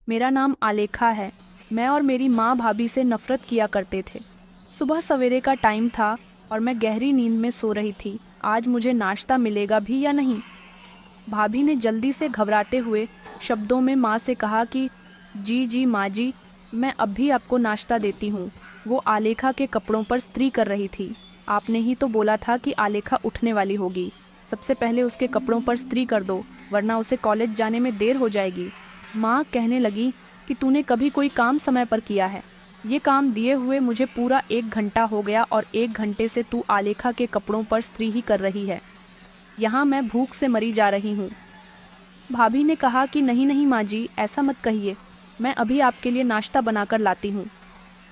मेरा नाम आलेखा है। मैं और मेरी माँ भाभी से नफरत किया करते थे। सुबह सवेरे का टाइम था और मैं गहरी नींद में सो रही थी। आज मुझे नाश्ता मिलेगा भी या नहीं? भाभी ने जल्दी से घबराते हुए शब्दों में माँ से कहा कि जी जी माँ जी, मैं अब भी आपको नाश्ता देती हूँ। वो आलेखा के कपड़ों पर इस्त्री कर रही थी। आपने ही तो बोला था कि आलेखा उठने वाली होगी। सबसे पहले उसके कपड़ों पर इस्त्री कर दो, वरना उसे कॉलेज जाने में देर हो जाएगी। माँ कहने लगी कि तूने कभी कोई काम समय पर किया है? ये काम दिए हुए मुझे पूरा 1 घंटा हो गया और 1 घंटे से तू आलेखा के कपड़ों पर इस्त्री ही कर रही है। यहाँ मैं भूख से मरी जा रही हूँ। भाभी ने कहा कि नहीं नहीं माँ जी, ऐसा मत कहिए। मैं अभी आपके लिए नाश्ता बनाकर लाती हूँ।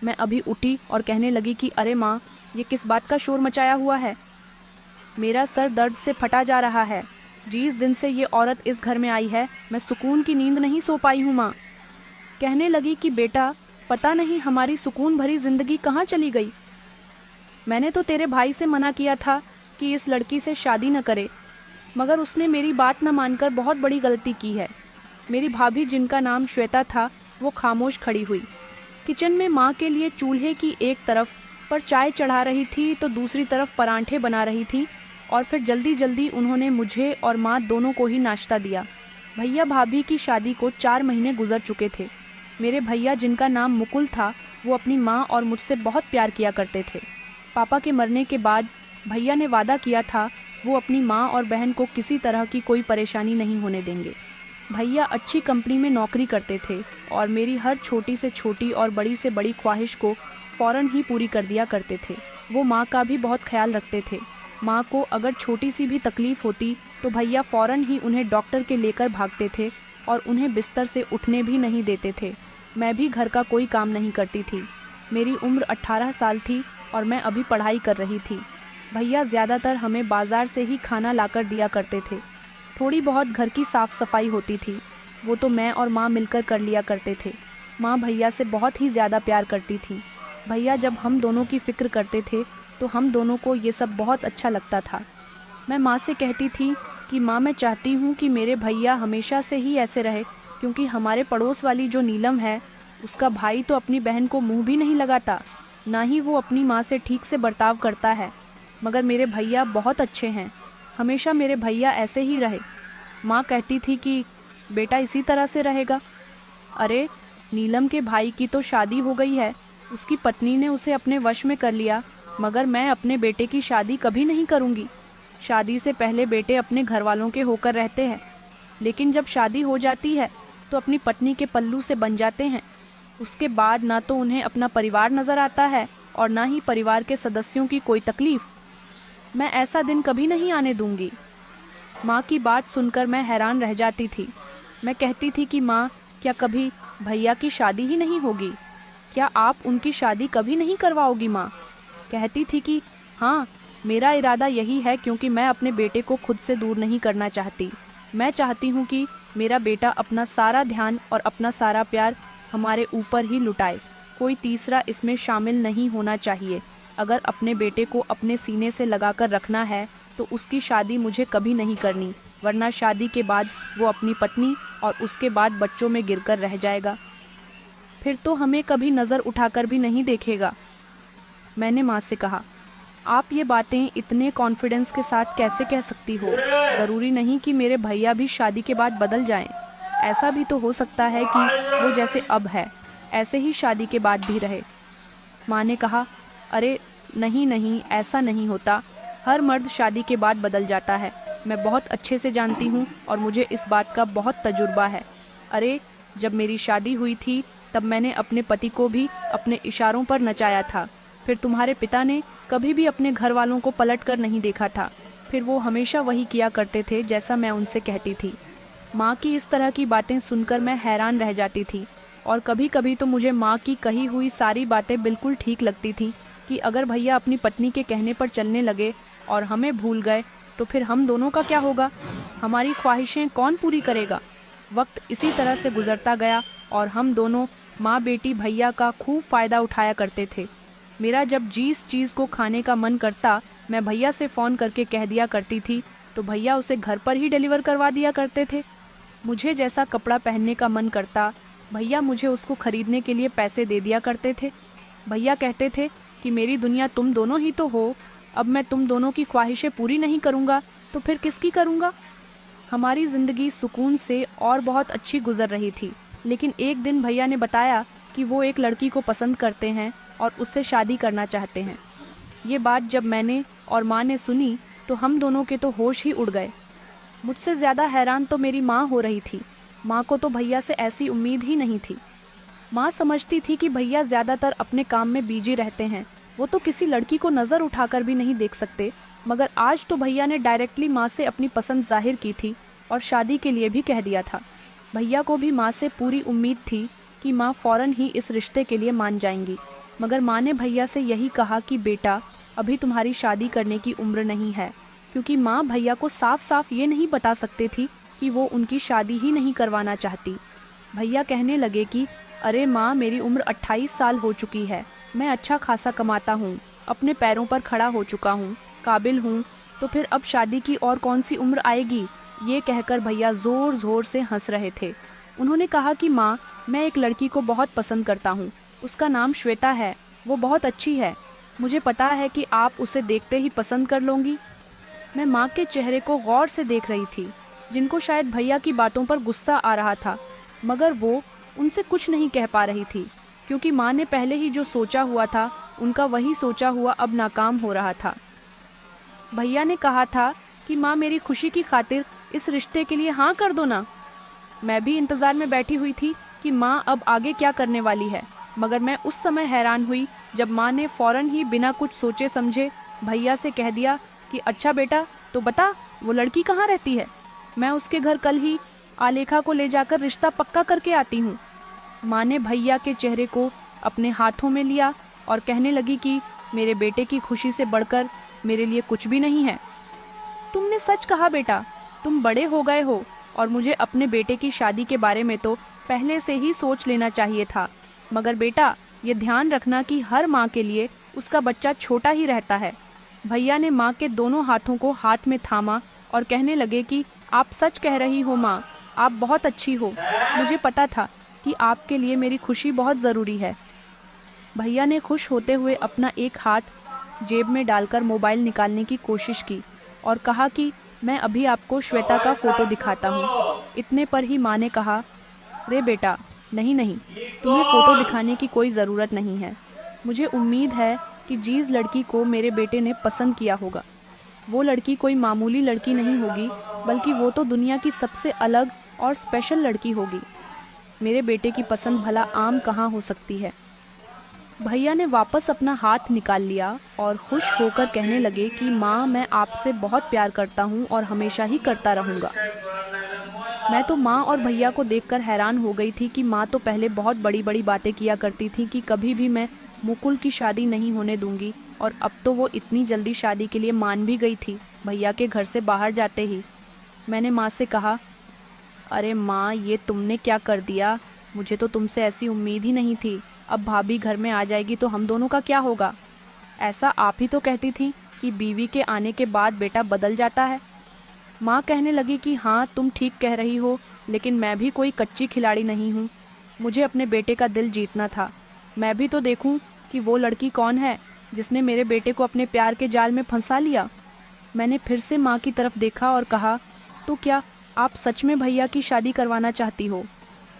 मैं अभी उठी और कहने लगी कि अरे माँ, ये किस बात का शोर मचाया हुआ है? मेरा सर दर्द से फटा जा रहा है। जिस दिन से ये औरत इस घर में आई है, मैं सुकून की नींद नहीं सो पाई हूँ। माँ कहने लगी कि बेटा, पता नहीं हमारी सुकून भरी जिंदगी कहाँ चली गई। मैंने तो तेरे भाई से मना किया था कि इस लड़की से शादी न करे, मगर उसने मेरी बात न मानकर बहुत बड़ी गलती की है। मेरी भाभी, जिनका नाम श्वेता था, वो खामोश खड़ी हुई। किचन में माँ के लिए चूल्हे की एक तरफ पर चाय चढ़ा रही थी तो दूसरी तरफ परांठे बना रही थी, और फिर जल्दी जल्दी उन्होंने मुझे और माँ दोनों को ही नाश्ता दिया। भैया भाभी की शादी को 4 महीने गुजर चुके थे। मेरे भैया, जिनका नाम मुकुल था, वो अपनी माँ और मुझसे बहुत प्यार किया करते थे। पापा के मरने के बाद भैया ने वादा किया था वो अपनी माँ और बहन को किसी तरह की कोई परेशानी नहीं होने देंगे। भैया अच्छी कंपनी में नौकरी करते थे और मेरी हर छोटी से छोटी और बड़ी से बड़ी ख्वाहिश को फौरन ही पूरी कर दिया करते थे। वो माँ का भी बहुत ख्याल रखते थे। माँ को अगर छोटी सी भी तकलीफ होती तो भैया फौरन ही उन्हें डॉक्टर के लेकर भागते थे और उन्हें बिस्तर से उठने भी नहीं देते थे। मैं भी घर का कोई काम नहीं करती थी। मेरी उम्र 18 साल थी और मैं अभी पढ़ाई कर रही थी। भैया ज़्यादातर हमें बाज़ार से ही खाना लाकर दिया करते थे। थोड़ी बहुत घर की साफ़ सफाई होती थी, वो तो मैं और माँ मिलकर कर लिया करते थे। माँ भैया से बहुत ही ज़्यादा प्यार करती थी। भैया जब हम दोनों की फ़िक्र करते थे तो हम दोनों को ये सब बहुत अच्छा लगता था। मैं माँ से कहती थी कि माँ, मैं चाहती हूँ कि मेरे भैया हमेशा से ही ऐसे रहे, क्योंकि हमारे पड़ोस वाली जो नीलम है, उसका भाई तो अपनी बहन को मुँह भी नहीं लगाता, ना ही वो अपनी माँ से ठीक से बर्ताव करता है। मगर मेरे भैया बहुत अच्छे हैं, हमेशा मेरे भैया ऐसे ही रहे। माँ कहती थी कि बेटा इसी तरह से रहेगा। अरे, नीलम के भाई की तो शादी हो गई है, उसकी पत्नी ने उसे अपने वश में कर लिया, मगर मैं अपने बेटे की शादी कभी नहीं करूँगी। शादी से पहले बेटे अपने घर वालों के होकर रहते हैं, लेकिन जब शादी हो जाती है तो अपनी पत्नी के पल्लू से बन जाते हैं। उसके बाद ना तो उन्हें अपना परिवार नजर आता है और ना ही परिवार के सदस्यों की कोई तकलीफ। मैं ऐसा दिन कभी नहीं आने दूंगी। माँ की बात सुनकर मैं हैरान रह जाती थी। मैं कहती थी कि माँ, क्या कभी भैया की शादी ही नहीं होगी? क्या आप उनकी शादी कभी नहीं करवाओगी? माँ कहती थी कि हाँ, मेरा इरादा यही है, क्योंकि मैं अपने बेटे को खुद से दूर नहीं करना चाहती। मैं चाहती हूँ कि मेरा बेटा अपना सारा ध्यान और अपना सारा प्यार हमारे ऊपर ही लुटाए। कोई तीसरा इसमें शामिल नहीं होना चाहिए। अगर अपने बेटे को अपने सीने से लगाकर रखना है तो उसकी शादी मुझे कभी नहीं करनी, वरना शादी के बाद वो अपनी पत्नी और उसके बाद बच्चों में गिरकर रह जाएगा। फिर तो हमें कभी नज़र उठाकर भी नहीं देखेगा। मैंने माँ से कहा, आप ये बातें इतने कॉन्फिडेंस के साथ कैसे कह सकती हो? ज़रूरी नहीं कि मेरे भैया भी शादी के बाद बदल जाएं। ऐसा भी तो हो सकता है कि वो जैसे अब है ऐसे ही शादी के बाद भी रहे। माँ ने कहा, अरे नहीं नहीं, ऐसा नहीं होता। हर मर्द शादी के बाद बदल जाता है। मैं बहुत अच्छे से जानती हूँ और मुझे इस बात का बहुत तजुर्बा है। अरे, जब मेरी शादी हुई थी तब मैंने अपने पति को भी अपने इशारों पर नचाया था। फिर तुम्हारे पिता ने कभी भी अपने घर वालों को पलट कर नहीं देखा था। फिर वो हमेशा वही किया करते थे जैसा मैं उनसे कहती थी। माँ की इस तरह की बातें सुनकर मैं हैरान रह जाती थी, और कभी कभी तो मुझे माँ की कही हुई सारी बातें बिल्कुल ठीक लगती थी कि अगर भैया अपनी पत्नी के कहने पर चलने लगे और हमें भूल गए तो फिर हम दोनों का क्या होगा? हमारी ख्वाहिशें कौन पूरी करेगा? वक्त इसी तरह से गुजरता गया और हम दोनों माँ बेटी भैया का खूब फ़ायदा उठाया करते थे। मेरा जब जिस चीज़ को खाने का मन करता, मैं भैया से फ़ोन करके कह दिया करती थी तो भैया उसे घर पर ही डिलीवर करवा दिया करते थे। मुझे जैसा कपड़ा पहनने का मन करता, भैया मुझे उसको खरीदने के लिए पैसे दे दिया करते थे। भैया कहते थे कि मेरी दुनिया तुम दोनों ही तो हो, अब मैं तुम दोनों की ख्वाहिशें पूरी नहीं करूँगा तो फिर किसकी करूँगा। हमारी ज़िंदगी सुकून से और बहुत अच्छी गुजर रही थी, लेकिन एक दिन भैया ने बताया कि वो एक लड़की को पसंद करते हैं और उससे शादी करना चाहते हैं। ये बात जब मैंने और माँ ने सुनी तो हम दोनों के तो होश ही उड़ गए। मुझसे ज़्यादा हैरान तो मेरी माँ हो रही थी। माँ को तो भैया से ऐसी उम्मीद ही नहीं थी। माँ समझती थी कि भैया ज़्यादातर अपने काम में बिजी रहते हैं, वो तो किसी लड़की को नज़र उठाकर भी नहीं देख सकते। मगर आज तो भैया ने डायरेक्टली माँ से अपनी पसंद जाहिर की थी और शादी के लिए भी कह दिया था। भैया को भी माँ से पूरी उम्मीद थी कि माँ फौरन ही इस रिश्ते के लिए मान जाएंगी। मगर माँ ने भैया से यही कहा कि बेटा, अभी तुम्हारी शादी करने की उम्र नहीं है, क्योंकि माँ भैया को साफ साफ ये नहीं बता सकते थी कि वो उनकी शादी ही नहीं करवाना चाहती। भैया कहने लगे कि अरे माँ, मेरी उम्र 28 साल हो चुकी है, मैं अच्छा खासा कमाता हूँ, अपने पैरों पर खड़ा हो चुका हूँ, काबिल हूँ, तो फिर अब शादी की और कौन सी उम्र आएगी। ये कहकर भैया जोर जोर से हंस रहे थे। उन्होंने कहा कि माँ, मैं एक लड़की को बहुत पसंद करता हूँ, उसका नाम श्वेता है, वो बहुत अच्छी है, मुझे पता है कि आप उसे देखते ही पसंद कर लोगी। मैं माँ के चेहरे को गौर से देख रही थी, जिनको शायद भैया की बातों पर गुस्सा आ रहा था, मगर वो उनसे कुछ नहीं कह पा रही थी, क्योंकि माँ ने पहले ही जो सोचा हुआ था, उनका वही सोचा हुआ अब नाकाम हो रहा था। भैया ने कहा था कि माँ, मेरी खुशी की खातिर इस रिश्ते के लिए हाँ कर दो ना। मैं भी इंतजार में बैठी हुई थी कि माँ अब आगे क्या करने वाली है, मगर मैं उस समय हैरान हुई जब माँ ने फौरन ही बिना कुछ सोचे समझे भैया से कह दिया कि अच्छा बेटा, तो बता वो लड़की कहाँ रहती है, मैं उसके घर कल ही आलेखा को ले जाकर रिश्ता पक्का करके आती हूँ। माँ ने भैया के चेहरे को अपने हाथों में लिया और कहने लगी कि मेरे बेटे की खुशी से बढ़कर मेरे लिए कुछ भी नहीं है। तुमने सच कहा बेटा, तुम बड़े हो गए हो और मुझे अपने बेटे की शादी के बारे में तो पहले से ही सोच लेना चाहिए था। मगर बेटा, ये ध्यान रखना कि हर माँ के लिए उसका बच्चा छोटा ही रहता है। भैया ने माँ के दोनों हाथों को हाथ में थामा और कहने लगे कि आप सच कह रही हो माँ, आप बहुत अच्छी हो, मुझे पता था कि आपके लिए मेरी खुशी बहुत ज़रूरी है। भैया ने खुश होते हुए अपना एक हाथ जेब में डालकर मोबाइल निकालने की कोशिश की और कहा कि मैं अभी आपको श्वेता का फोटो दिखाता हूँ। इतने पर ही माँ ने कहा, रे बेटा, नहीं नहीं, तुम्हें फोटो दिखाने की कोई ज़रूरत नहीं है। मुझे उम्मीद है कि जिस लड़की को मेरे बेटे ने पसंद किया होगा, वो लड़की कोई मामूली लड़की नहीं होगी, बल्कि वो तो दुनिया की सबसे अलग और स्पेशल लड़की होगी। मेरे बेटे की पसंद भला आम कहाँ हो सकती है। भैया ने वापस अपना हाथ निकाल लिया और खुश होकर कहने लगे कि माँ, मैं आपसे बहुत प्यार करता हूँ और हमेशा ही करता रहूँगा। मैं तो माँ और भैया को देखकर हैरान हो गई थी कि माँ तो पहले बहुत बड़ी बड़ी बातें किया करती थी कि कभी भी मैं मुकुल की शादी नहीं होने दूंगी, और अब तो वो इतनी जल्दी शादी के लिए मान भी गई थी भैया के घर से बाहर जाते ही। मैंने माँ से कहा, अरे माँ, ये तुमने क्या कर दिया, मुझे तो तुमसे ऐसी उम्मीद ही नहीं थी। अब भाभी घर में आ जाएगी तो हम दोनों का क्या होगा। ऐसा आप ही तो कहती थी कि बीवी के आने के बाद बेटा बदल जाता है। माँ कहने लगी कि हाँ, तुम ठीक कह रही हो, लेकिन मैं भी कोई कच्ची खिलाड़ी नहीं हूँ। मुझे अपने बेटे का दिल जीतना था। मैं भी तो देखूँ कि वो लड़की कौन है जिसने मेरे बेटे को अपने प्यार के जाल में फंसा लिया। मैंने फिर से माँ की तरफ देखा और कहा, तो क्या आप सच में भैया की शादी करवाना चाहती हो।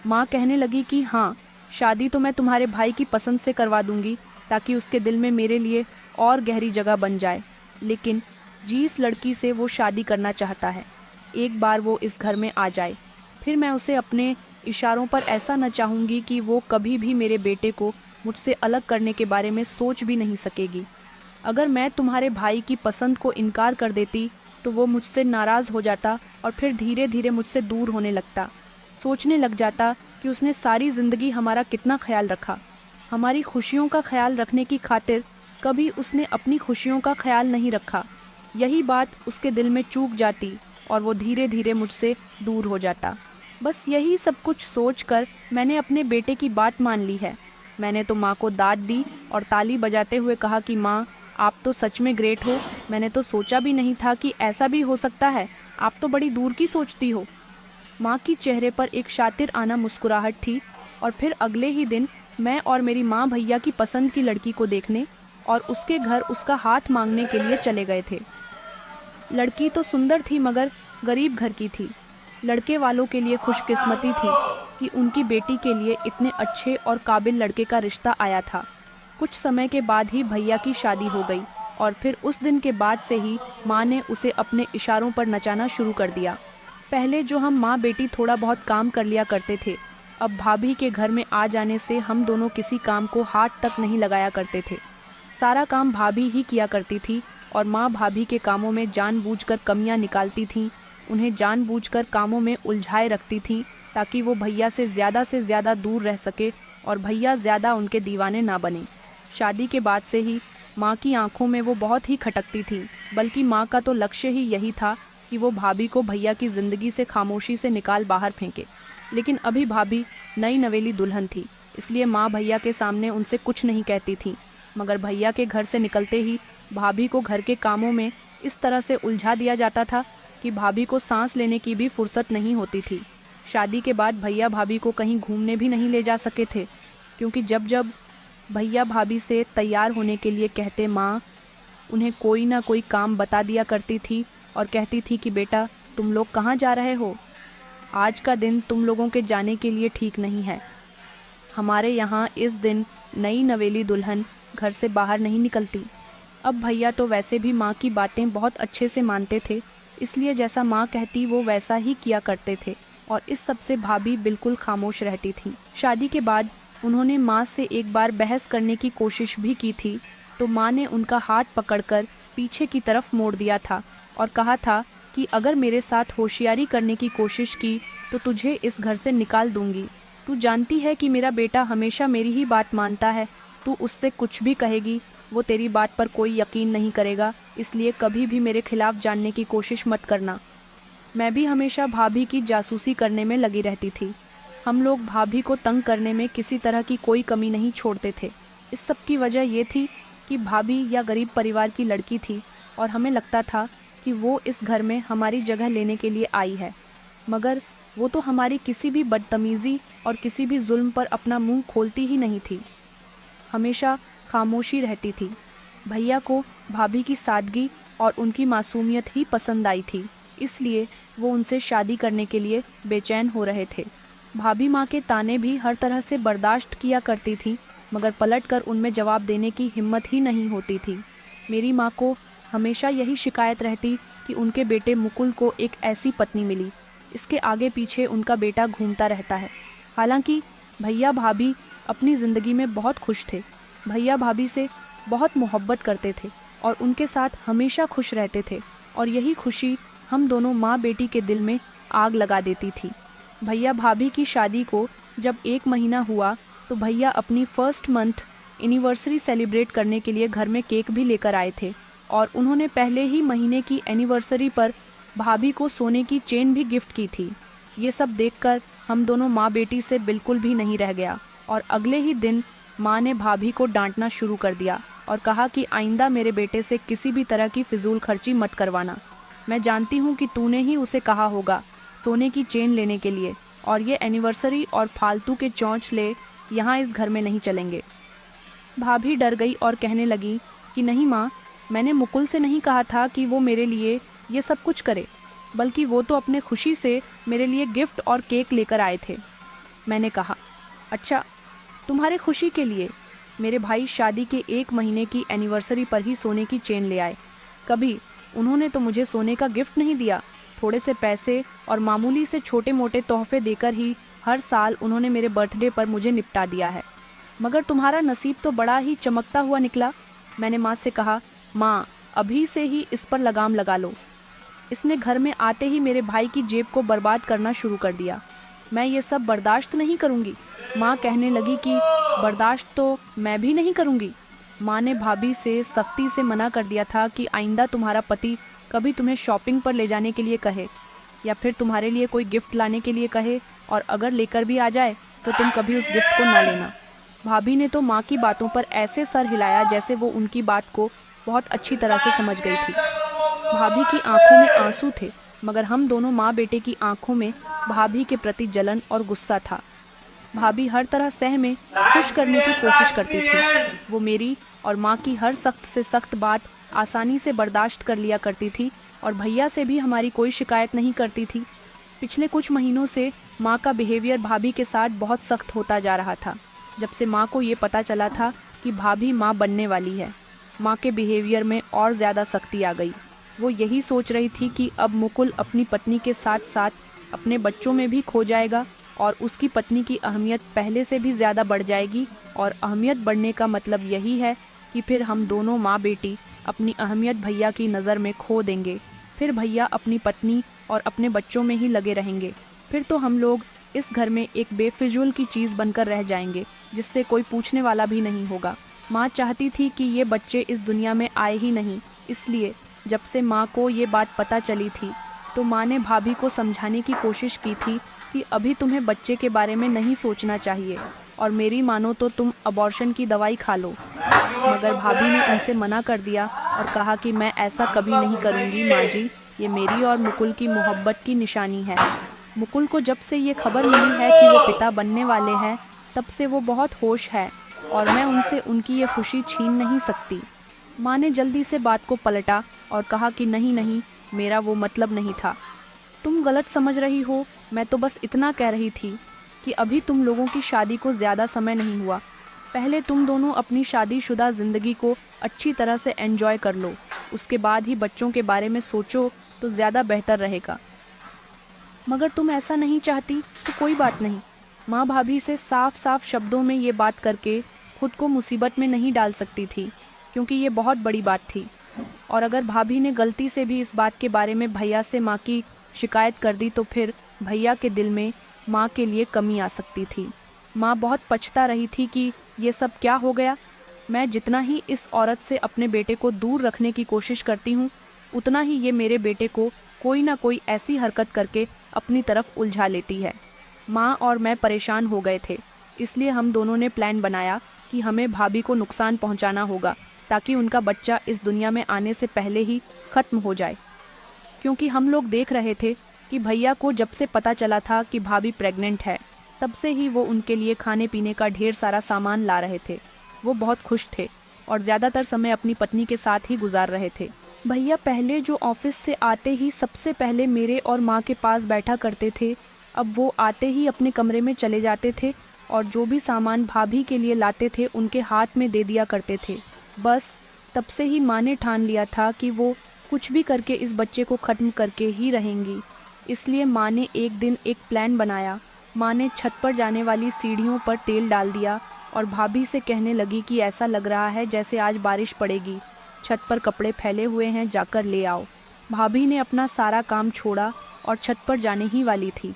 माँ कहने लगी कि हाँ, शादी तो मैं तुम्हारे भाई की पसंद से करवा दूंगी, ताकि उसके दिल में मेरे लिए और गहरी जगह बन जाए। लेकिन जिस लड़की से वो शादी करना चाहता है, एक बार वो इस घर में आ जाए, फिर मैं उसे अपने इशारों पर ऐसा न चाहूँगी कि वो कभी भी मेरे बेटे को मुझसे अलग करने के बारे में सोच भी नहीं सकेगी। अगर मैं तुम्हारे भाई की पसंद को इनकार कर देती तो वो मुझसे नाराज़ हो जाता और फिर धीरे धीरे मुझसे दूर होने लगता। सोचने लग जाता कि उसने सारी ज़िंदगी हमारा कितना ख्याल रखा, हमारी खुशियों का ख्याल रखने की खातिर कभी उसने अपनी खुशियों का ख्याल नहीं रखा। यही बात उसके दिल में चूक जाती और वो धीरे धीरे मुझसे दूर हो जाता। बस यही सब कुछ सोचकर मैंने अपने बेटे की बात मान ली है। मैंने तो माँ को दाद दी और ताली बजाते हुए कहा कि माँ, आप तो सच में ग्रेट हो, मैंने तो सोचा भी नहीं था कि ऐसा भी हो सकता है, आप तो बड़ी दूर की सोचती हो। माँ की चेहरे पर एक शातिर आना मुस्कुराहट थी और फिर अगले ही दिन मैं और मेरी माँ भैया की पसंद की लड़की को देखने और उसके घर उसका हाथ मांगने के लिए चले गए थे। लड़की तो सुंदर थी मगर गरीब घर की थी। लड़के वालों के लिए खुशकिस्मती थी कि उनकी बेटी के लिए इतने अच्छे और काबिल लड़के का रिश्ता आया था। कुछ समय के बाद ही भैया की शादी हो गई और फिर उस दिन के बाद से ही माँ ने उसे अपने इशारों पर नचाना शुरू कर दिया। पहले जो हम माँ बेटी थोड़ा बहुत काम कर लिया करते थे, अब भाभी के घर में आ जाने से हम दोनों किसी काम को हाथ तक नहीं लगाया करते थे। सारा काम भाभी ही किया करती थी और माँ भाभी के कामों में जानबूझकर कमियां निकालती थीं, उन्हें जानबूझकर कामों में उलझाए रखती थीं ताकि वो भैया से ज़्यादा दूर रह सके और भैया ज़्यादा उनके दीवाने ना बने। शादी के बाद से ही माँ की आंखों में वो बहुत ही खटकती थी, बल्कि माँ का तो लक्ष्य ही यही था कि वो भाभी को भैया की ज़िंदगी से खामोशी से निकाल बाहर फेंके। लेकिन अभी भाभी नई नवेली दुल्हन थी, इसलिए माँ भैया के सामने उनसे कुछ नहीं कहती थी, मगर भैया के घर से निकलते ही भाभी को घर के कामों में इस तरह से उलझा दिया जाता था कि भाभी को सांस लेने की भी फुर्सत नहीं होती थी। शादी के बाद भैया भाभी को कहीं घूमने भी नहीं ले जा सके थे, क्योंकि जब जब भैया भाभी से तैयार होने के लिए कहते, माँ उन्हें कोई ना कोई काम बता दिया करती थी और कहती थी कि बेटा तुम लोग कहाँ जा रहे हो, आज का दिन तुम लोगों के जाने के लिए ठीक नहीं है। हमारे यहाँ इस दिन नई नवेली दुल्हन घर से बाहर नहीं निकलती। अब भैया तो वैसे भी माँ की बातें बहुत अच्छे से मानते थे, इसलिए जैसा माँ कहती वो वैसा ही किया करते थे और इस सब से भाभी बिल्कुल खामोश रहती थी। शादी के बाद उन्होंने माँ से एक बार बहस करने की कोशिश भी की थी, तो माँ ने उनका हाथ पकड़कर पीछे की तरफ मोड़ दिया था और कहा था कि अगर मेरे साथ होशियारी करने की कोशिश की तो तुझे इस घर से निकाल दूंगी। तू जानती है कि मेरा बेटा हमेशा मेरी ही बात मानता है, तू उससे कुछ भी कहेगी वो तेरी बात पर कोई यकीन नहीं करेगा, इसलिए कभी भी मेरे खिलाफ जानने की कोशिश मत करना। मैं भी हमेशा भाभी की जासूसी करने में लगी रहती थी। हम लोग भाभी को तंग करने में किसी तरह की कोई कमी नहीं छोड़ते थे। इस सब की वजह ये थी कि भाभी या गरीब परिवार की लड़की थी और हमें लगता था कि वो इस घर में हमारी जगह लेने के लिए आई है, मगर वो तो हमारी किसी भी बदतमीज़ी और किसी भी जुल्म पर अपना मुंह खोलती ही नहीं थी, हमेशा खामोशी रहती थी। भैया को भाभी की सादगी और उनकी मासूमियत ही पसंद आई थी, इसलिए वो उनसे शादी करने के लिए बेचैन हो रहे थे। भाभी माँ के ताने भी हर तरह से बर्दाश्त किया करती थी, मगर पलटकर उनमें जवाब देने की हिम्मत ही नहीं होती थी। मेरी माँ को हमेशा यही शिकायत रहती कि उनके बेटे मुकुल को एक ऐसी पत्नी मिली, इसके आगे पीछे उनका बेटा घूमता रहता है। हालांकि भैया भाभी अपनी ज़िंदगी में बहुत खुश थे, भैया भाभी से बहुत मोहब्बत करते थे और उनके साथ हमेशा खुश रहते थे, और यही खुशी हम दोनों माँ बेटी के दिल में आग लगा देती थी। भैया भाभी की शादी को जब 1 महीना हुआ तो भैया अपनी फर्स्ट मंथ एनिवर्सरी सेलिब्रेट करने के लिए घर में केक भी लेकर आए थे और उन्होंने पहले ही महीने की एनिवर्सरी पर भाभी को सोने की चेन भी गिफ्ट की थी। ये सब देखकर हम दोनों माँ बेटी से बिल्कुल भी नहीं रह गया और अगले ही दिन माँ ने भाभी को डांटना शुरू कर दिया और कहा कि आइंदा मेरे बेटे से किसी भी तरह की फिजूल खर्ची मत करवाना। मैं जानती हूँ कि तूने ही उसे कहा होगा सोने की चेन लेने के लिए, और ये एनिवर्सरी और फालतू के चौंचले यहाँ इस घर में नहीं चलेंगे। भाभी डर गई और कहने लगी कि नहीं माँ, मैंने मुकुल से नहीं कहा था कि वो मेरे लिए ये सब कुछ करे, बल्कि वो तो अपने खुशी से मेरे लिए गिफ्ट और केक लेकर आए थे। मैंने कहा, अच्छा तुम्हारे खुशी के लिए? मेरे भाई शादी के 1 महीने की एनिवर्सरी पर ही सोने की चेन ले आए। कभी उन्होंने तो मुझे सोने का गिफ्ट नहीं दिया, थोड़े से पैसे और मामूली से छोटे मोटे तोहफे देकर ही हर साल उन्होंने मेरे बर्थडे पर मुझे निपटा दिया है। मगर तुम्हारा नसीब तो बड़ा ही चमकता हुआ निकला। मैंने माँ से कहा, माँ अभी से ही इस पर लगाम लगा लो। इसने घर में आते ही मेरे भाई की जेब को बर्बाद करना शुरू कर दिया। मैं ये सब बर्दाश्त नहीं करूँगी। माँ कहने लगी कि बर्दाश्त तो मैं भी नहीं करूँगी। माँ ने भाभी से सख्ती से मना कर दिया था कि आइंदा तुम्हारा पति कभी तुम्हें शॉपिंग पर ले जाने के लिए कहे या फिर तुम्हारे लिए कोई गिफ्ट लाने के लिए कहे, और अगर लेकर भी आ जाए तो तुम कभी उस गिफ्ट को ना लेना। भाभी ने तो माँ की बातों पर ऐसे सर हिलाया जैसे वो उनकी बात को बहुत अच्छी तरह से समझ गई थी। भाभी की आंखों में आंसू थे, मगर हम दोनों माँ बेटे की आंखों में भाभी के प्रति जलन और गुस्सा था। भाभी हर तरह सह में खुश करने की कोशिश करती थी। वो मेरी और माँ की हर सख्त से सख्त बात आसानी से बर्दाश्त कर लिया करती थी और भैया से भी हमारी कोई शिकायत नहीं करती थी। पिछले कुछ महीनों से माँ का बिहेवियर भाभी के साथ बहुत सख्त होता जा रहा था। जब से माँ को ये पता चला था कि भाभी माँ बनने वाली है, माँ के बिहेवियर में और ज़्यादा सख्ती आ गई। वो यही सोच रही थी कि अब मुकुल अपनी पत्नी के साथ साथ अपने बच्चों में भी खो जाएगा और उसकी पत्नी की अहमियत पहले से भी ज़्यादा बढ़ जाएगी। और अहमियत बढ़ने का मतलब यही है कि फिर हम दोनों माँ बेटी अपनी अहमियत भैया की नज़र में खो देंगे। फिर भैया अपनी पत्नी और अपने बच्चों में ही लगे रहेंगे। फिर तो हम लोग इस घर में एक बेफिजूल की चीज़ बनकर रह जाएंगे, जिससे कोई पूछने वाला भी नहीं होगा। माँ चाहती थी कि ये बच्चे इस दुनिया में आए ही नहीं। इसलिए जब से माँ को ये बात पता चली थी तो माँ ने भाभी को समझाने की कोशिश की थी कि अभी तुम्हें बच्चे के बारे में नहीं सोचना चाहिए और मेरी मानो तो तुम अबॉर्शन की दवाई खा लो। मगर भाभी ने उनसे मना कर दिया और कहा कि मैं ऐसा कभी नहीं करूँगी माँ जी, ये मेरी और मुकुल की मोहब्बत की निशानी है। मुकुल को जब से ये खबर मिली है कि वो पिता बनने वाले हैं, तब से वो बहुत खुश है और मैं उनसे उनकी ये खुशी छीन नहीं सकती। माँ ने जल्दी से बात को पलटा और कहा कि नहीं नहीं, मेरा वो मतलब नहीं था, तुम गलत समझ रही हो। मैं तो बस इतना कह रही थी कि अभी तुम लोगों की शादी को ज़्यादा समय नहीं हुआ। पहले तुम दोनों अपनी शादीशुदा ज़िंदगी को अच्छी तरह से एंजॉय कर लो, उसके बाद ही बच्चों के बारे में सोचो तो ज़्यादा बेहतर रहेगा। मगर तुम ऐसा नहीं चाहती तो कोई बात नहीं। माँ भाभी से साफ साफ शब्दों में ये बात करके खुद को मुसीबत में नहीं डाल सकती थी, क्योंकि ये बहुत बड़ी बात थी। और अगर भाभी ने गलती से भी इस बात के बारे में भैया से माँ की शिकायत कर दी तो फिर भैया के दिल में माँ के लिए कमी आ सकती थी। माँ बहुत पछता रही थी कि ये सब क्या हो गया। मैं जितना ही इस औरत से अपने बेटे को दूर रखने की कोशिश करती हूँ, उतना ही ये मेरे बेटे को कोई ना कोई ऐसी हरकत करके अपनी तरफ उलझा लेती है। माँ और मैं परेशान हो गए थे, इसलिए हम दोनों ने प्लान बनाया कि हमें भाभी को नुकसान पहुँचाना होगा ताकि उनका बच्चा इस दुनिया में आने से पहले ही खत्म हो जाए। क्योंकि हम लोग देख रहे थे कि भैया को जब से पता चला था कि भाभी प्रेग्नेंट है, तब से ही वो उनके लिए खाने पीने का ढेर सारा सामान ला रहे थे। वो बहुत खुश थे और ज़्यादातर समय अपनी पत्नी के साथ ही गुजार रहे थे। भैया पहले जो ऑफिस से आते ही सबसे पहले मेरे और माँ के पास बैठा करते थे, अब वो आते ही अपने कमरे में चले जाते थे और जो भी सामान भाभी के लिए लाते थे उनके हाथ में दे दिया करते थे। बस तब से ही माँ ने ठान लिया था कि वो कुछ भी करके इस बच्चे को ख़त्म करके ही रहेंगी। इसलिए माँ ने एक दिन एक प्लान बनाया। माँ ने छत पर जाने वाली सीढ़ियों पर तेल डाल दिया और भाभी से कहने लगी कि ऐसा लग रहा है जैसे आज बारिश पड़ेगी, छत पर कपड़े फैले हुए हैं, जाकर ले आओ। भाभी ने अपना सारा काम छोड़ा और छत पर जाने ही वाली थी।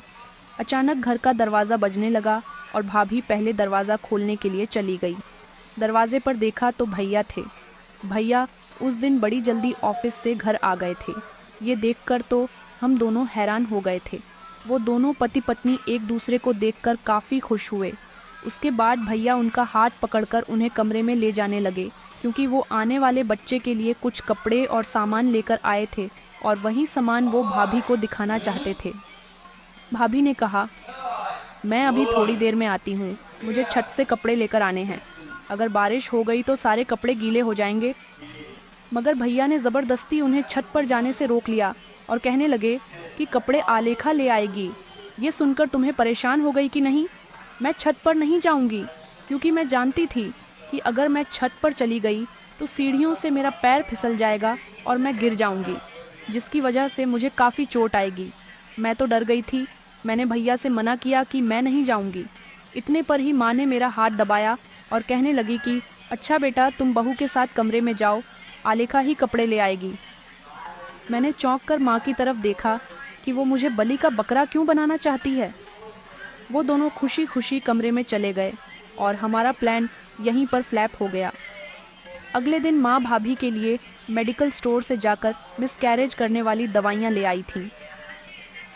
अचानक घर का दरवाज़ा बजने लगा और भाभी पहले दरवाज़ा खोलने के लिए चली गई। दरवाजे पर देखा तो भैया थे। भैया उस दिन बड़ी जल्दी ऑफिस से घर आ गए थे। ये देखकर तो हम दोनों हैरान हो गए थे। वो दोनों पति पत्नी एक दूसरे को देखकर काफ़ी खुश हुए। उसके बाद भैया उनका हाथ पकड़कर उन्हें कमरे में ले जाने लगे, क्योंकि वो आने वाले बच्चे के लिए कुछ कपड़े और सामान लेकर आए थे और वही सामान वो भाभी को दिखाना चाहते थे। भाभी ने कहा, मैं अभी थोड़ी देर में आती हूँ, मुझे छत से कपड़े लेकर आने हैं। अगर बारिश हो गई तो सारे कपड़े गीले हो जाएंगे। मगर भैया ने ज़बरदस्ती उन्हें छत पर जाने से रोक लिया और कहने लगे कि कपड़े आलेखा ले आएगी। ये सुनकर तुम्हें परेशान हो गई कि नहीं? मैं छत पर नहीं जाऊंगी, क्योंकि मैं जानती थी कि अगर मैं छत पर चली गई तो सीढ़ियों से मेरा पैर फिसल जाएगा और मैं गिर जाऊंगी, जिसकी वजह से मुझे काफ़ी चोट आएगी। मैं तो डर गई थी। मैंने भैया से मना किया कि मैं नहीं जाऊंगी। इतने पर ही माँ ने मेरा हाथ दबाया और कहने लगी कि अच्छा बेटा, तुम बहू के साथ कमरे में जाओ, आलेखा ही कपड़े ले आएगी। मैंने चौंक कर माँ की तरफ देखा कि वो मुझे बलि का बकरा क्यों बनाना चाहती है। वो दोनों खुशी खुशी कमरे में चले गए और हमारा प्लान यहीं पर फ्लैप हो गया। अगले दिन माँ भाभी के लिए मेडिकल स्टोर से जाकर मिसकैरेज करने वाली दवाइयाँ ले आई थी।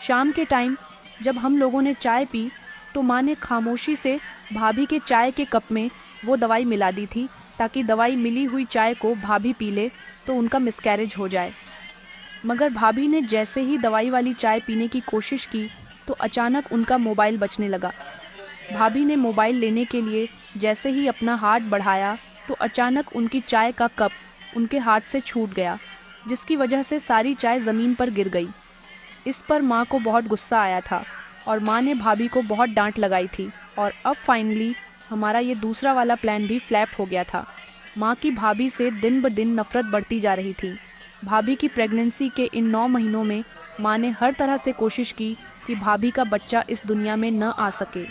शाम के टाइम जब हम लोगों ने चाय पी तो माँ ने खामोशी से भाभी के चाय के कप में वो दवाई मिला दी थी, ताकि दवाई मिली हुई चाय को भाभी पी ले तो उनका मिसकैरेज हो जाए। मगर भाभी ने जैसे ही दवाई वाली चाय पीने की कोशिश की तो अचानक उनका मोबाइल बजने लगा। भाभी ने मोबाइल लेने के लिए जैसे ही अपना हाथ बढ़ाया तो अचानक उनकी चाय का कप उनके हाथ से छूट गया, जिसकी वजह से सारी चाय ज़मीन पर गिर गई। इस पर माँ को बहुत गुस्सा आया था और माँ ने भाभी को बहुत डांट लगाई थी और अब फाइनली हमारा ये दूसरा वाला प्लान भी फ्लैप हो गया था। माँ की भाभी से दिन ब दिन नफरत बढ़ती जा रही थी। भाभी की प्रेगनेंसी के इन 9 महीनों में माँ ने हर तरह से कोशिश की कि भाभी का बच्चा इस दुनिया में न आ सके,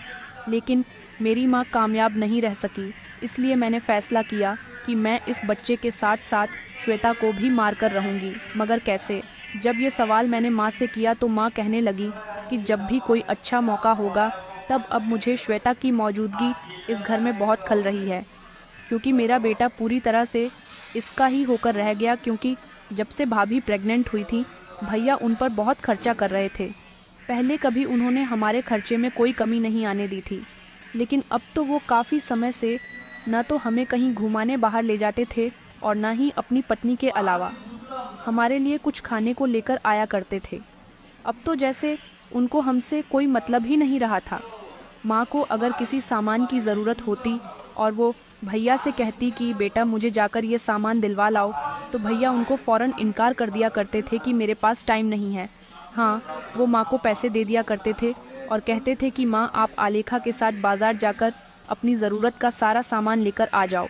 लेकिन मेरी माँ कामयाब नहीं रह सकी। इसलिए मैंने फैसला किया कि मैं इस बच्चे के साथ साथ श्वेता को भी मार कर रहूँगी। मगर कैसे? जब ये सवाल मैंने माँ से किया तो माँ कहने लगी कि जब भी कोई अच्छा मौका होगा तब अब मुझे श्वेता की मौजूदगी इस घर में बहुत खल रही है, क्योंकि मेरा बेटा पूरी तरह से इसका ही होकर रह गया। क्योंकि जब से भाभी प्रेग्नेंट हुई थी भैया उन पर बहुत खर्चा कर रहे थे। पहले कभी उन्होंने हमारे खर्चे में कोई कमी नहीं आने दी थी, लेकिन अब तो वो काफ़ी समय से न तो हमें कहीं घुमाने बाहर ले जाते थे और न ही अपनी पत्नी के अलावा हमारे लिए कुछ खाने को लेकर आया करते थे। अब तो जैसे उनको हमसे कोई मतलब ही नहीं रहा था। माँ को अगर किसी सामान की ज़रूरत होती और वो भैया से कहती कि बेटा मुझे जाकर ये सामान दिलवा लाओ, तो भैया उनको फ़ौरन इनकार कर दिया करते थे कि मेरे पास टाइम नहीं है। हाँ, वो माँ को पैसे दे दिया करते थे और कहते थे कि माँ आप आलेखा के साथ बाज़ार जाकर अपनी ज़रूरत का सारा सामान लेकर आ जाओ।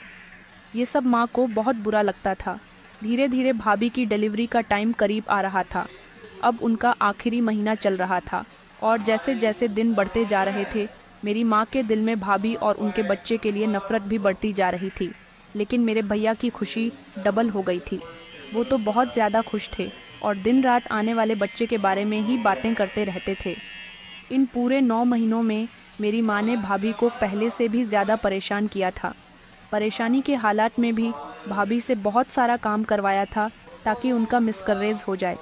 ये सब माँ को बहुत बुरा लगता था। धीरे धीरे भाभी की डिलीवरी का टाइम करीब आ रहा था। अब उनका आखिरी महीना चल रहा था और जैसे जैसे दिन बढ़ते जा रहे थे मेरी माँ के दिल में भाभी और उनके बच्चे के लिए नफ़रत भी बढ़ती जा रही थी। लेकिन मेरे भैया की खुशी डबल हो गई थी। वो तो बहुत ज़्यादा खुश थे और दिन रात आने वाले बच्चे के बारे में ही बातें करते रहते थे। इन पूरे 9 महीनों में मेरी माँ ने भाभी को पहले से भी ज़्यादा परेशान किया था। परेशानी के हालात में भी भाभी से बहुत सारा काम करवाया था ताकि उनका मिसकैरेज हो जाए,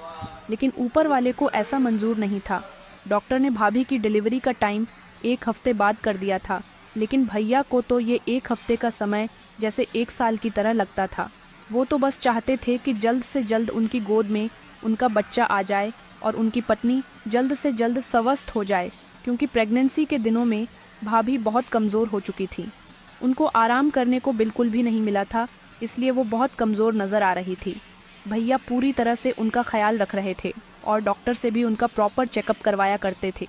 लेकिन ऊपर वाले को ऐसा मंजूर नहीं था। डॉक्टर ने भाभी की डिलीवरी का टाइम 1 हफ्ते बाद कर दिया था, लेकिन भैया को तो ये 1 हफ्ते का समय जैसे 1 साल की तरह लगता था। वो तो बस चाहते थे कि जल्द से जल्द उनकी गोद में उनका बच्चा आ जाए और उनकी पत्नी जल्द से जल्द स्वस्थ हो जाए, क्योंकि प्रेगनेंसी के दिनों में भाभी बहुत कमज़ोर हो चुकी थी। उनको आराम करने को बिल्कुल भी नहीं मिला था, इसलिए वो बहुत कमज़ोर नज़र आ रही थी। भैया पूरी तरह से उनका ख्याल रख रहे थे और डॉक्टर से भी उनका प्रॉपर चेकअप करवाया करते थे।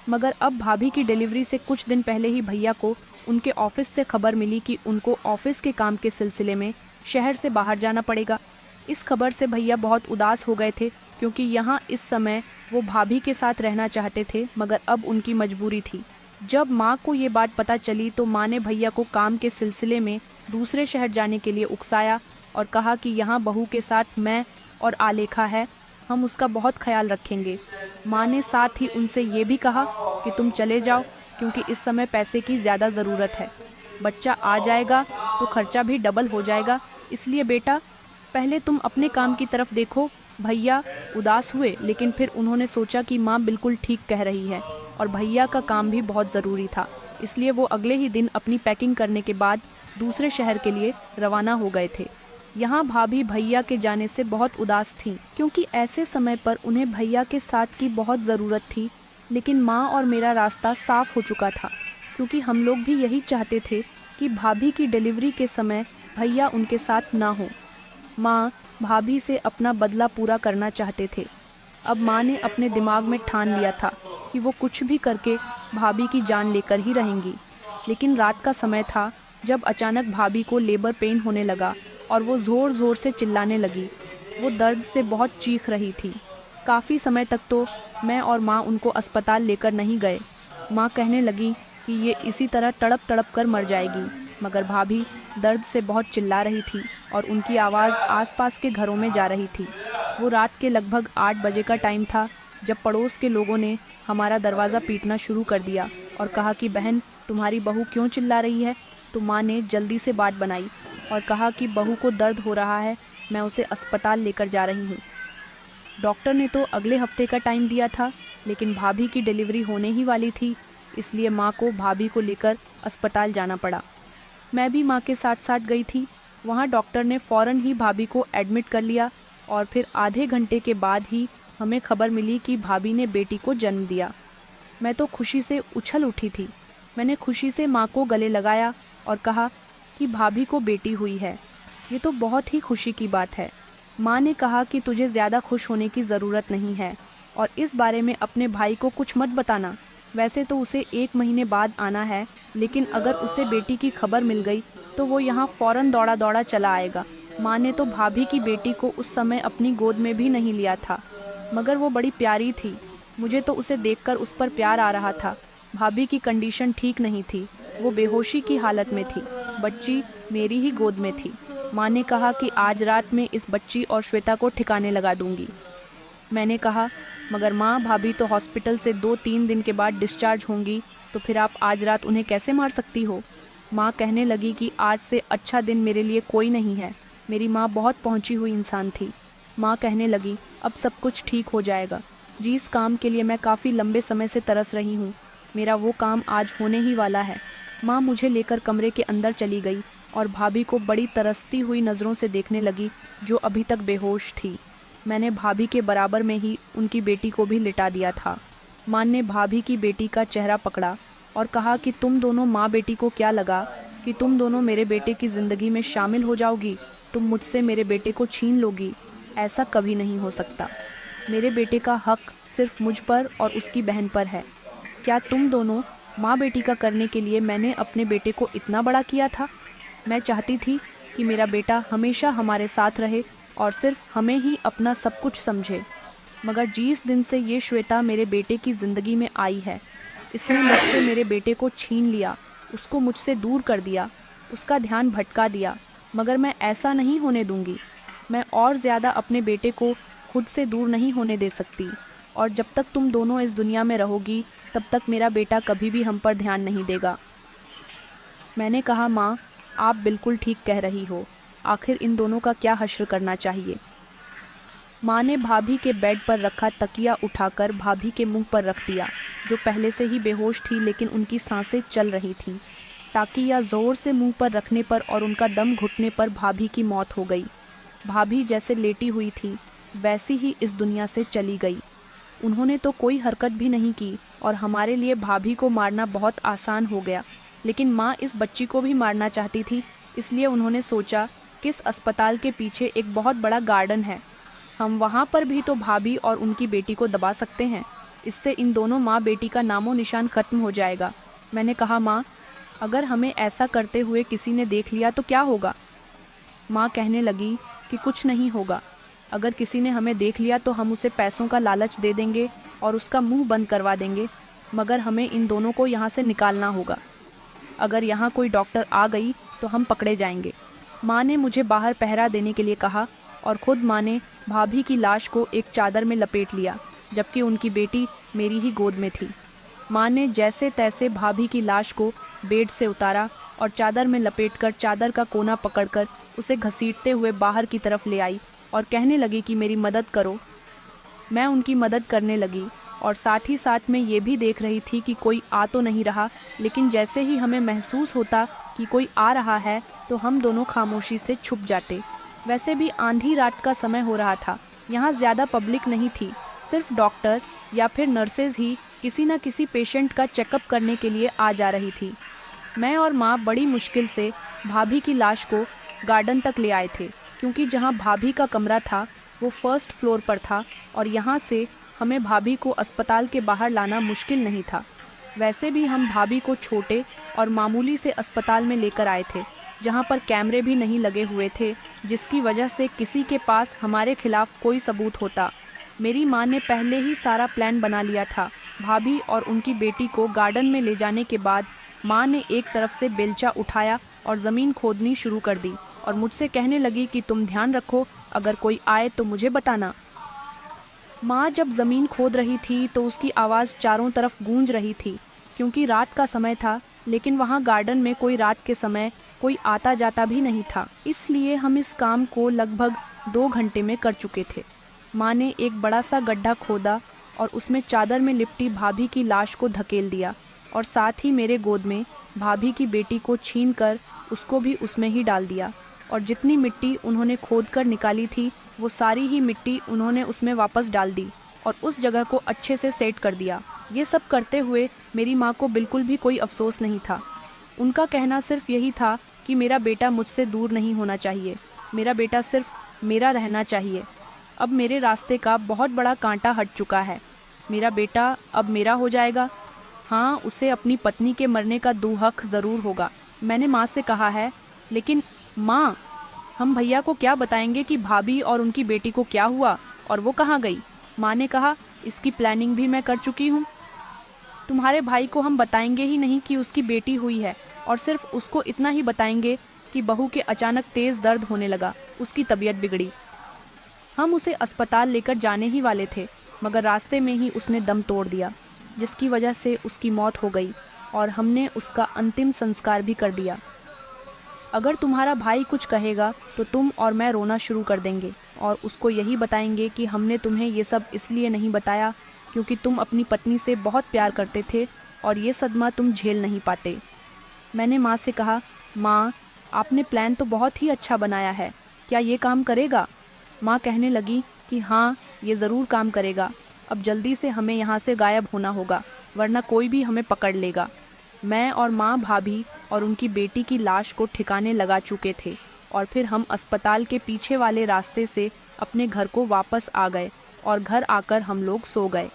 मगर अब भाभी की डिलीवरी से कुछ दिन पहले ही भैया को उनके ऑफिस से खबर मिली कि उनको ऑफिस के काम के सिलसिले में शहर से बाहर जाना पड़ेगा। इस खबर से भैया बहुत उदास हो गए थे, क्योंकि यहाँ इस समय वो भाभी के साथ रहना चाहते थे, मगर अब उनकी मजबूरी थी। जब माँ को ये बात पता चली तो माँ ने भैया को काम के सिलसिले में दूसरे शहर जाने के लिए उकसाया और कहा कि यहाँ बहू के साथ मैं और आलेखा है, हम उसका बहुत ख्याल रखेंगे। माँ ने साथ ही उनसे ये भी कहा कि तुम चले जाओ, क्योंकि इस समय पैसे की ज़्यादा ज़रूरत है। बच्चा आ जाएगा तो खर्चा भी डबल हो जाएगा, इसलिए बेटा पहले तुम अपने काम की तरफ देखो। भैया उदास हुए, लेकिन फिर उन्होंने सोचा कि माँ बिल्कुल ठीक कह रही है और भैया का काम भी बहुत ज़रूरी था, इसलिए वो अगले ही दिन अपनी पैकिंग करने के बाद दूसरे शहर के लिए रवाना हो गए थे। यहाँ भाभी भैया के जाने से बहुत उदास थीं, क्योंकि ऐसे समय पर उन्हें भैया के साथ की बहुत ज़रूरत थी। लेकिन माँ और मेरा रास्ता साफ हो चुका था, क्योंकि हम लोग भी यही चाहते थे कि भाभी की डिलीवरी के समय भैया उनके साथ ना हो। माँ भाभी से अपना बदला पूरा करना चाहते थे। अब माँ ने अपने दिमाग में ठान लिया था कि वो कुछ भी करके भाभी की जान लेकर ही रहेंगी। लेकिन रात का समय था जब अचानक भाभी को लेबर पेन होने लगा और वो ज़ोर ज़ोर से चिल्लाने लगी। वो दर्द से बहुत चीख रही थी। काफ़ी समय तक तो मैं और माँ उनको अस्पताल लेकर नहीं गए। माँ कहने लगी कि ये इसी तरह तड़प तड़प कर मर जाएगी, मगर भाभी दर्द से बहुत चिल्ला रही थी और उनकी आवाज़ आसपास के घरों में जा रही थी। वो रात के लगभग 8 बजे का टाइम था जब पड़ोस के लोगों ने हमारा दरवाज़ा पीटना शुरू कर दिया और कहा कि बहन तुम्हारी बहू क्यों चिल्ला रही है। तो माँ ने जल्दी से बात बनाई और कहा कि बहू को दर्द हो रहा है, मैं उसे अस्पताल लेकर जा रही हूँ। डॉक्टर ने तो अगले हफ्ते का टाइम दिया था, लेकिन भाभी की डिलीवरी होने ही वाली थी, इसलिए माँ को भाभी को लेकर अस्पताल जाना पड़ा। मैं भी माँ के साथ साथ गई थी। वहाँ डॉक्टर ने फ़ौरन ही भाभी को एडमिट कर लिया और फिर आधे घंटे के बाद ही हमें खबर मिली कि भाभी ने बेटी को जन्म दिया। मैं तो खुशी से उछल उठी थी। मैंने खुशी से माँ को गले लगाया और कहा कि भाभी को बेटी हुई है। ये तो बहुत ही खुशी की बात है। माँ ने कहा कि तुझे ज़्यादा खुश होने की ज़रूरत नहीं है और इस बारे में अपने भाई को कुछ मत बताना। वैसे तो उसे 1 महीने बाद आना है, लेकिन अगर उसे बेटी की खबर मिल गई तो वो यहाँ फौरन दौड़ा दौड़ा चला आएगा। माँ ने तो भाभी की बेटी को उस समय अपनी गोद में भी नहीं लिया था, मगर वो बड़ी प्यारी थी। मुझे तो उसे देखकर उस पर प्यार आ रहा था। भाभी की कंडीशन ठीक नहीं थी, वो बेहोशी की हालत में थी। बच्ची मेरी ही गोद में थी। माँ ने कहा कि आज रात में इस बच्ची और श्वेता को ठिकाने लगा दूंगी। मैंने कहा, मगर माँ, भाभी तो हॉस्पिटल से 2-3 दिन के बाद डिस्चार्ज होंगी, तो फिर आप आज रात उन्हें कैसे मार सकती हो? माँ कहने लगी कि आज से अच्छा दिन मेरे लिए कोई नहीं है। मेरी माँ बहुत पहुँची हुई इंसान थी। माँ कहने लगी, अब सब कुछ ठीक हो जाएगा। जिस काम के लिए मैं काफ़ी लंबे समय से तरस रही हूँ, मेरा वो काम आज होने ही वाला है। माँ मुझे लेकर कमरे के अंदर चली गई और भाभी को बड़ी तरसती हुई नज़रों से देखने लगी, जो अभी तक बेहोश थी। मैंने भाभी के बराबर में ही उनकी बेटी को भी लिटा दिया था। माँ ने भाभी की बेटी का चेहरा पकड़ा और कहा कि तुम दोनों माँ बेटी को क्या लगा कि तुम दोनों मेरे बेटे की ज़िंदगी में शामिल हो जाओगी? तुम मुझसे मेरे बेटे को छीन लोगी? ऐसा कभी नहीं हो सकता। मेरे बेटे का हक सिर्फ मुझ पर और उसकी बहन पर है। क्या तुम दोनों माँ बेटी का करने के लिए मैंने अपने बेटे को इतना बड़ा किया था? मैं चाहती थी कि मेरा बेटा हमेशा हमारे साथ रहे और सिर्फ हमें ही अपना सब कुछ समझे। मगर जिस दिन से ये श्वेता मेरे बेटे की ज़िंदगी में आई है, इसने मुझसे मेरे बेटे को छीन लिया, उसको मुझसे दूर कर दिया, उसका ध्यान भटका दिया। मगर मैं ऐसा नहीं होने दूंगी। मैं और ज़्यादा अपने बेटे को खुद से दूर नहीं होने दे सकती, और जब तक तुम दोनों इस दुनिया में रहोगी, तब तक मेरा बेटा कभी भी हम पर ध्यान नहीं देगा। मैंने कहा, माँ, आप बिल्कुल ठीक कह रही हो। आखिर इन दोनों का क्या हश्र करना चाहिए? माँ ने भाभी के बेड पर रखा तकिया उठाकर भाभी के मुंह पर रख दिया, जो पहले से ही बेहोश थी, लेकिन उनकी सांसें चल रही थीं। तकिया जोर से मुंह पर रखने पर और उनका दम घुटने पर भाभी की मौत हो गई। भाभी जैसे लेटी हुई थी, वैसी ही इस दुनिया से चली गई। उन्होंने तो कोई हरकत भी नहीं की और हमारे लिए भाभी को मारना बहुत आसान हो गया। लेकिन माँ इस बच्ची को भी मारना चाहती थी, इसलिए उन्होंने सोचा कि इस अस्पताल के पीछे एक बहुत बड़ा गार्डन है, हम वहाँ पर भी तो भाभी और उनकी बेटी को दबा सकते हैं। इससे इन दोनों माँ बेटी का नामो निशान खत्म हो जाएगा। मैंने कहा, माँ, अगर हमें ऐसा करते हुए किसी ने देख लिया तो क्या होगा? माँ कहने लगी कि कुछ नहीं होगा। अगर किसी ने हमें देख लिया तो हम उसे पैसों का लालच दे देंगे और उसका मुंह बंद करवा देंगे, मगर हमें इन दोनों को यहाँ से निकालना होगा। अगर यहाँ कोई डॉक्टर आ गई तो हम पकड़े जाएंगे। माँ ने मुझे बाहर पहरा देने के लिए कहा और खुद माँ ने भाभी की लाश को एक चादर में लपेट लिया, जबकि उनकी बेटी मेरी ही गोद में थी। माँ ने जैसे तैसे भाभी की लाश को बेड से उतारा और चादर में लपेटकर चादर का कोना पकड़कर उसे घसीटते हुए बाहर की तरफ ले आई और कहने लगी कि मेरी मदद करो। मैं उनकी मदद करने लगी और साथ ही साथ में ये भी देख रही थी कि कोई आ तो नहीं रहा, लेकिन जैसे ही हमें महसूस होता कि कोई आ रहा है तो हम दोनों खामोशी से छुप जाते। वैसे भी आंधी रात का समय हो रहा था, यहाँ ज़्यादा पब्लिक नहीं थी, सिर्फ डॉक्टर या फिर नर्सेज ही किसी न किसी पेशेंट का चेकअप करने के लिए आ जा रही थी। मैं और माँ बड़ी मुश्किल से भाभी की लाश को गार्डन तक ले आए थे, क्योंकि जहाँ भाभी का कमरा था वो फर्स्ट फ्लोर पर था और यहाँ से हमें भाभी को अस्पताल के बाहर लाना मुश्किल नहीं था। वैसे भी हम भाभी को छोटे और मामूली से अस्पताल में लेकर आए थे, जहाँ पर कैमरे भी नहीं लगे हुए थे, जिसकी वजह से किसी के पास हमारे खिलाफ कोई सबूत होता। मेरी माँ ने पहले ही सारा प्लान बना लिया था। भाभी और उनकी बेटी को गार्डन में ले जाने के बाद माँ ने एक तरफ से बेलचा उठाया और ज़मीन खोदनी शुरू कर दी और मुझसे कहने लगी कि तुम ध्यान रखो, अगर कोई आए तो मुझे बताना। माँ जब ज़मीन खोद रही थी तो उसकी आवाज़ चारों तरफ गूंज रही थी, क्योंकि रात का समय था, लेकिन वहाँ गार्डन में कोई रात के समय कोई आता जाता भी नहीं था, इसलिए हम इस काम को लगभग 2 घंटे में कर चुके थे। माँ ने एक बड़ा सा गड्ढा खोदा और उसमें चादर में लिपटी भाभी की लाश को धकेल दिया और साथ ही मेरे गोद में भाभी की बेटी को छीन कर उसको भी उसमें ही डाल दिया, और जितनी मिट्टी उन्होंने खोद कर निकाली थी वो सारी ही मिट्टी उन्होंने उसमें वापस डाल दी और उस जगह को अच्छे से सेट कर दिया। ये सब करते हुए मेरी माँ को बिल्कुल भी कोई अफसोस नहीं था। उनका कहना सिर्फ यही था कि मेरा बेटा मुझसे दूर नहीं होना चाहिए, मेरा बेटा सिर्फ मेरा रहना चाहिए। अब मेरे रास्ते का बहुत बड़ा कांटा हट चुका है। मेरा बेटा अब मेरा हो जाएगा। हाँ, उसे अपनी पत्नी के मरने का दुहक ज़रूर होगा। मैंने माँ से कहा है, लेकिन माँ, हम भैया को क्या बताएंगे कि भाभी और उनकी बेटी को क्या हुआ और वो कहाँ गई? माँ ने कहा, इसकी प्लानिंग भी मैं कर चुकी हूँ। तुम्हारे भाई को हम बताएंगे ही नहीं कि उसकी बेटी हुई है, और सिर्फ उसको इतना ही बताएंगे कि बहू के अचानक तेज दर्द होने लगा, उसकी तबीयत बिगड़ी। हम उसे अस्पताल लेकर जाने ही वाले थे, मगर रास्ते में ही उसने दम तोड़ दिया, जिसकी वजह से उसकी मौत हो गई और हमने उसका अंतिम संस्कार भी कर दिया। अगर तुम्हारा भाई कुछ कहेगा तो तुम और मैं रोना शुरू कर देंगे और उसको यही बताएंगे कि हमने तुम्हें ये सब इसलिए नहीं बताया क्योंकि तुम अपनी पत्नी से बहुत प्यार करते थे और ये सदमा तुम झेल नहीं पाते। मैंने माँ से कहा, माँ, आपने प्लान तो बहुत ही अच्छा बनाया है, क्या ये काम करेगा? माँ कहने लगी कि हाँ, ये ज़रूर काम करेगा। अब जल्दी से हमें यहाँ से गायब होना होगा, वरना कोई भी हमें पकड़ लेगा। मैं और माँ भाभी और उनकी बेटी की लाश को ठिकाने लगा चुके थे और फिर हम अस्पताल के पीछे वाले रास्ते से अपने घर को वापस आ गए और घर आकर हम लोग सो गए।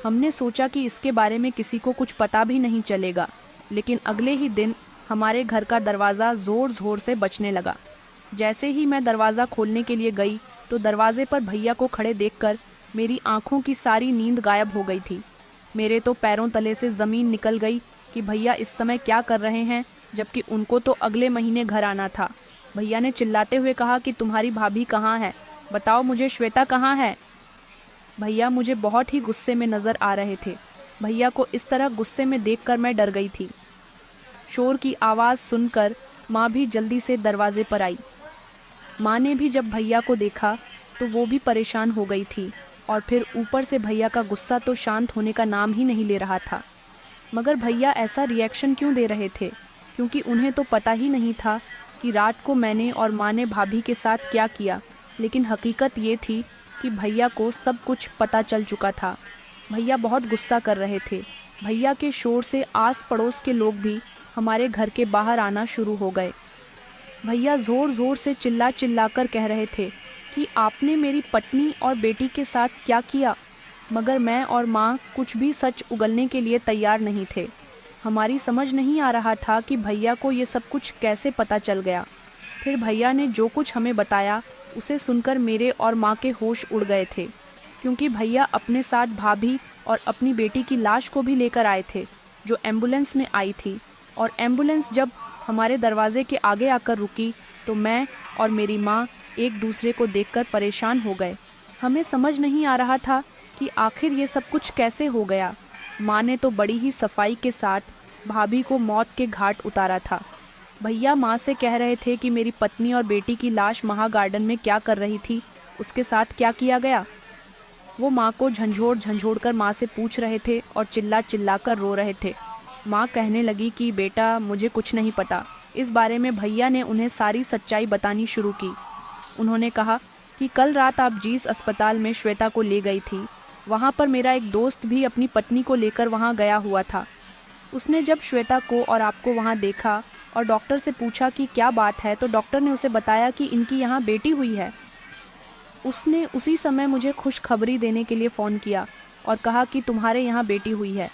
हमने सोचा कि इसके बारे में किसी को कुछ पता भी नहीं चलेगा, लेकिन अगले ही दिन हमारे घर का दरवाज़ा ज़ोर ज़ोर से बजने लगा। जैसे ही मैं दरवाज़ा खोलने के लिए गई तो दरवाजे पर भैया को खड़े देखकर मेरी आंखों की सारी नींद गायब हो गई थी। मेरे तो पैरों तले से ज़मीन निकल गई कि भैया इस समय क्या कर रहे हैं, जबकि उनको तो अगले महीने घर आना था। भैया ने चिल्लाते हुए कहा कि तुम्हारी भाभी कहाँ है, बताओ मुझे, श्वेता कहाँ है? भैया मुझे बहुत ही गुस्से में नज़र आ रहे थे। भैया को इस तरह गुस्से में देखकर मैं डर गई थी। शोर की आवाज़ सुनकर माँ भी जल्दी से दरवाजे पर आई। माँ ने भी जब भैया को देखा तो वो भी परेशान हो गई थी, और फिर ऊपर से भैया का गुस्सा तो शांत होने का नाम ही नहीं ले रहा था। मगर भैया ऐसा रिएक्शन क्यों दे रहे थे? क्योंकि उन्हें तो पता ही नहीं था कि रात को मैंने और माँ ने भाभी के साथ क्या किया। लेकिन हकीकत ये थी कि भैया को सब कुछ पता चल चुका था। भैया बहुत गुस्सा कर रहे थे। भैया के शोर से आस पड़ोस के लोग भी हमारे घर के बाहर आना शुरू हो गए। भैया ज़ोर ज़ोर से चिल्ला चिल्ला कर कह रहे थे कि आपने मेरी पत्नी और बेटी के साथ क्या किया? मगर मैं और माँ कुछ भी सच उगलने के लिए तैयार नहीं थे। हमारी समझ नहीं आ रहा था कि भैया को ये सब कुछ कैसे पता चल गया। फिर भैया ने जो कुछ हमें बताया उसे सुनकर मेरे और माँ के होश उड़ गए थे, क्योंकि भैया अपने साथ भाभी और अपनी बेटी की लाश को भी लेकर आए थे, जो एम्बुलेंस में आई थी। और एम्बुलेंस जब हमारे दरवाजे के आगे आकर रुकी तो मैं और मेरी माँ एक दूसरे को देखकर परेशान हो गए। हमें समझ नहीं आ रहा था कि आखिर ये सब कुछ कैसे हो गया। माँ ने तो बड़ी ही सफाई के साथ भाभी को मौत के घाट उतारा था। भैया माँ से कह रहे थे कि मेरी पत्नी और बेटी की लाश महा गार्डन में क्या कर रही थी, उसके साथ क्या किया गया। वो माँ को झंझोड़ झंझोड़ कर माँ से पूछ रहे थे और चिल्ला चिल्ला कर रो रहे थे। माँ कहने लगी कि बेटा, मुझे कुछ नहीं पता। इस बारे में भैया ने उन्हें सारी सच्चाई बतानी शुरू की। उन्होंने कहा कि कल रात आप जिस अस्पताल में श्वेता को ले गई थी, वहाँ पर मेरा एक दोस्त भी अपनी पत्नी को लेकर वहाँ गया हुआ था। उसने जब श्वेता को और आपको वहाँ देखा और डॉक्टर से पूछा कि क्या बात है, तो डॉक्टर ने उसे बताया कि इनकी यहाँ बेटी हुई है। उसने उसी समय मुझे खुशखबरी देने के लिए फ़ोन किया और कहा कि तुम्हारे यहाँ बेटी हुई है।